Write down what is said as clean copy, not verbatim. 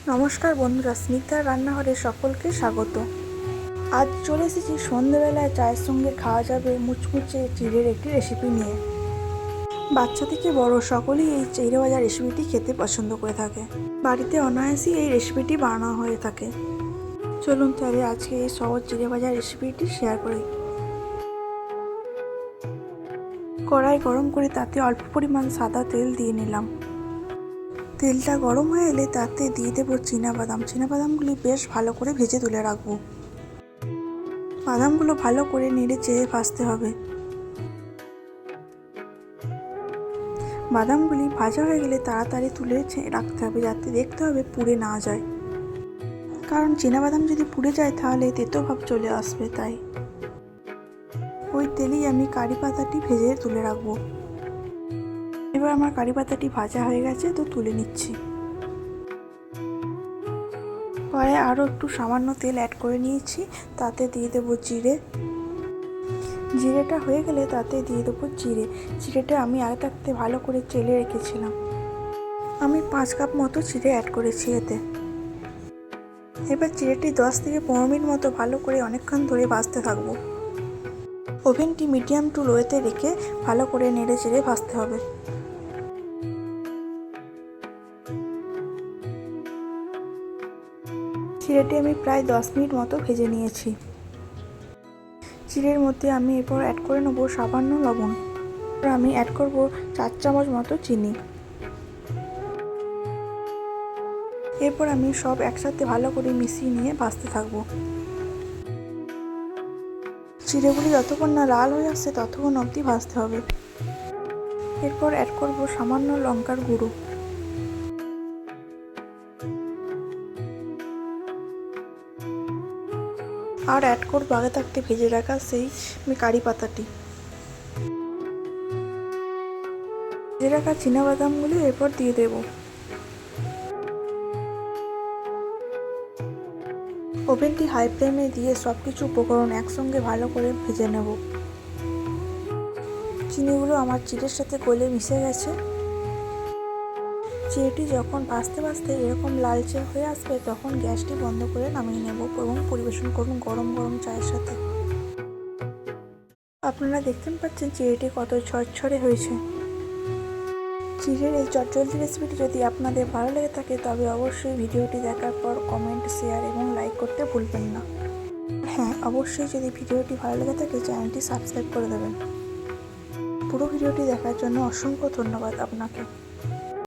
নমস্কার বন্ধুরা, স্নিগ্ধার রান্নাঘরে সকলকে স্বাগত। আজ চলে এসেছি সন্ধ্যেবেলায় চায়ের সঙ্গে খাওয়া যাবে মুচমুচে চিড়ের একটি রেসিপি নিয়ে। বাচ্চা থেকে বড় সকলেই এই চিড়ে ভাজা রেসিপিটি খেতে পছন্দ করে থাকে। বাড়িতে অনায়াসেই এই রেসিপিটি বানানো হয়ে থাকে। চলুন তাহলে আজকে এই সহজ চিড়ে ভাজা রেসিপিটি শেয়ার করি। কড়াই গরম করে তাতে অল্প পরিমাণ সাদা তেল দিয়ে নিলাম। তেলটা গরম হয়ে এলে তাতে দিয়ে দেবো বাদামগুলি বেশ ভালো করে ভেজে তুলে রাখবো। বাদামগুলো ভালো করে নেড়ে চেড়ে ভাজতে হবে। বাদামগুলি ভাজা হয়ে গেলে তাড়াতাড়ি তুলে রাখতে হবে, যাতে দেখতে হবে পুড়ে না যায়, কারণ বাদাম যদি পুড়ে যায় তাহলে তেতো ভাব চলে আসবে। তাই ওই তেলেই আমি কারি পাতাটি ভেজে তুলে রাখবো। এবার আমার কারি পাতাটি ভাজা হয়ে গেছে, তো তুলে নিচ্ছি। পরে আরও একটু সামান্য তেল অ্যাড করে নিয়েছি, তাতে দিয়ে দেবো জিরেটা হয়ে গেলে তাতে দিয়ে দেবো চিড়েটা আমি আগে থাকতে ভালো করে চেলে রেখেছিলাম। আমি 5 কাপ মতো চিড়ে অ্যাড করেছি এতে। এবার চিড়েটি 10 থেকে 15 মিনিট মতো ভালো করে অনেকক্ষণ ধরে ভাজতে থাকবো। ওভেনটি মিডিয়াম টু লোতে রেখে ভালো করে নেড়ে চেড়ে ভাজতে হবে। চিড়েটি আমি প্রায় 10 মিনিট মতো ভেজে নিয়েছি। চিড়ের মধ্যে আমি এরপর অ্যাড করে নেবো সামান্য লবণ। আমি অ্যাড করব 4 চামচ মতো চিনি। এরপর আমি সব একসাথে ভালো করে মিশিয়ে নিয়ে ভাজতে থাকবো। চিড়েগুলি যতক্ষণ না লাল হয়ে আসছে ততক্ষণ অবধি ভাজতে হবে। এরপর অ্যাড করব সামান্য লঙ্কার গুঁড়ো আর অ্যাড করবো আগে থাকতে ভেজে রাখা সেই কারি পাতাটি। ভেজে রাখা বাদামগুলি এরপর দিয়ে দেব। ওভেনটি হাই ফ্লেমে দিয়ে সব কিছু উপকরণ একসঙ্গে ভালো করে ভেজে নেব। চিনিগুলো আমার চিড়ের সাথে গলে মিশে গেছে। চিড়েটি যখন ভাজতে ভাজতে এরকম লালচে হয়ে আসবে তখন গ্যাসটি বন্ধ করে নামিয়ে নেব এবং পরিবেশন করুন গরম গরম চায়ের সাথে। আপনারা দেখতে পাচ্ছেন চিড়েটি কত ঝরঝরে হয়েছে। চিড়ের এই চটজলদি রেসিপিটি যদি আপনাদের ভালো লেগে থাকে তবে অবশ্যই ভিডিওটি দেখার পর কমেন্ট, শেয়ার এবং লাইক করতে ভুলবেন না। হ্যাঁ, অবশ্যই যদি ভিডিওটি ভালো লেগে থাকে চ্যানেলটি সাবস্ক্রাইব করে দেবেন। পুরো ভিডিওটি দেখার জন্য অসংখ্য ধন্যবাদ আপনাকে।